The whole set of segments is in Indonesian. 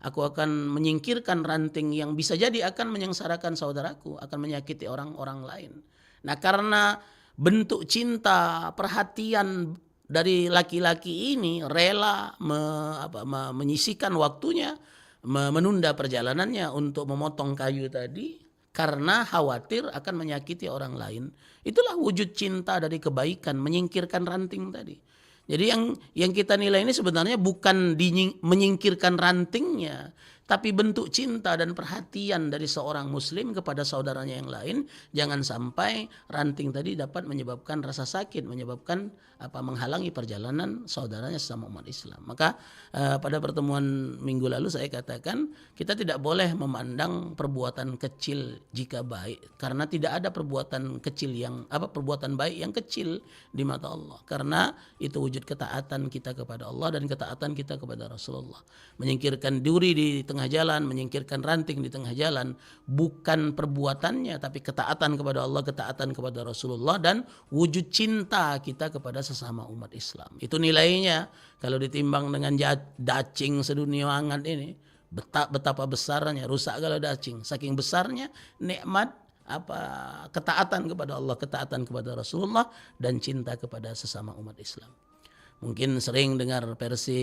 Aku akan menyingkirkan ranting yang bisa jadi akan menyengsarakan saudaraku, akan menyakiti orang-orang lain. Nah, karena bentuk cinta, perhatian dari laki-laki ini rela menyisihkan waktunya, menunda perjalanannya untuk memotong kayu tadi karena khawatir akan menyakiti orang lain. Itulah wujud cinta dari kebaikan, menyingkirkan ranting tadi. Jadi yang kita nilai ini sebenarnya bukan menyingkirkan rantingnya, tapi bentuk cinta dan perhatian dari seorang muslim kepada saudaranya yang lain. Jangan sampai ranting tadi dapat menyebabkan rasa sakit, menyebabkan menghalangi perjalanan saudaranya sesama umat Islam. Maka pada pertemuan minggu lalu saya katakan kita tidak boleh memandang perbuatan kecil jika baik, karena tidak ada perbuatan kecil perbuatan baik yang kecil di mata Allah, karena itu wujud ketaatan kita kepada Allah dan ketaatan kita kepada Rasulullah. Menyingkirkan duri di tengah jalan, menyingkirkan ranting di tengah jalan, bukan perbuatannya tapi ketaatan kepada Allah, ketaatan kepada Rasulullah, dan wujud cinta kita kepada sesama umat Islam. Itu nilainya kalau ditimbang dengan dacing sedunia angan ini, betapa besarnya, rusak kalau dacing, saking besarnya nikmat ketaatan kepada Allah, ketaatan kepada Rasulullah, dan cinta kepada sesama umat Islam. Mungkin sering dengar versi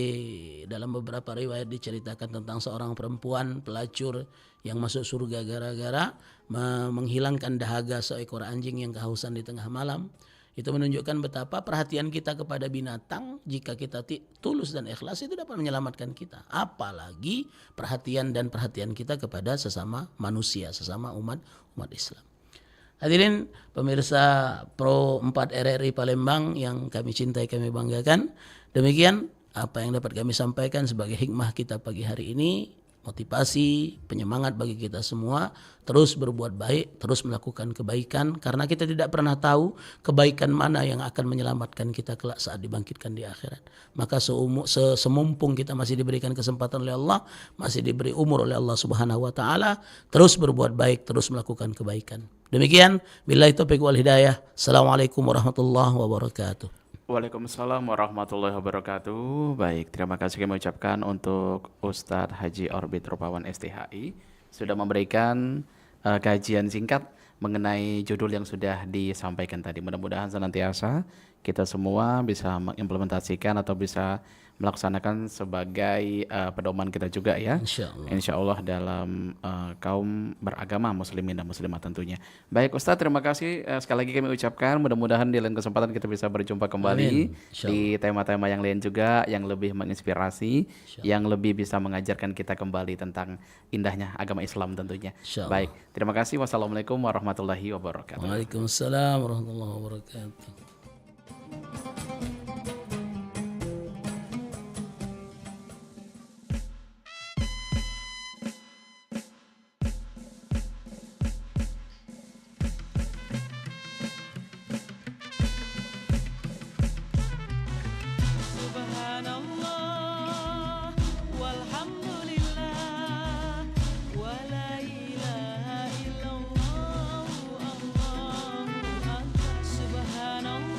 dalam beberapa riwayat diceritakan tentang seorang perempuan pelacur yang masuk surga gara-gara menghilangkan dahaga seekor anjing yang kehausan di tengah malam. Itu menunjukkan betapa perhatian kita kepada binatang, jika kita tulus dan ikhlas, itu dapat menyelamatkan kita. Apalagi perhatian kita kepada sesama manusia, sesama umat Islam. Hadirin pemirsa Pro 4 RRI Palembang yang kami cintai, kami banggakan. Demikian apa yang dapat kami sampaikan sebagai hikmah kita pagi hari ini, motivasi, penyemangat bagi kita semua, terus berbuat baik, terus melakukan kebaikan, karena kita tidak pernah tahu kebaikan mana yang akan menyelamatkan kita kelak saat dibangkitkan di akhirat. Maka semumpung kita masih diberikan kesempatan oleh Allah, masih diberi umur oleh Allah Subhanahu wa taala, terus berbuat baik, terus melakukan kebaikan. Demikian, billahi taufiq wal hidayah. Assalamualaikum warahmatullahi wabarakatuh. Waalaikumsalam warahmatullahi wabarakatuh. Baik, terima kasih kami ucapkan untuk Ustadz Haji Orbit Rupawan STHI sudah memberikan kajian singkat mengenai judul yang sudah disampaikan tadi. Mudah-mudahan senantiasa kita semua bisa mengimplementasikan atau bisa melaksanakan sebagai pedoman kita juga ya, insya Allah dalam kaum beragama muslimin dan muslimat tentunya. Baik Ustadz, terima kasih sekali lagi kami ucapkan. Mudah-mudahan di lain kesempatan kita bisa berjumpa kembali di tema-tema yang lain juga, yang lebih menginspirasi, yang lebih bisa mengajarkan kita kembali tentang indahnya agama Islam tentunya. Baik, terima kasih. Wassalamualaikum warahmatullahi wabarakatuh. Waalaikumsalam warahmatullahi wabarakatuh. Subhanallah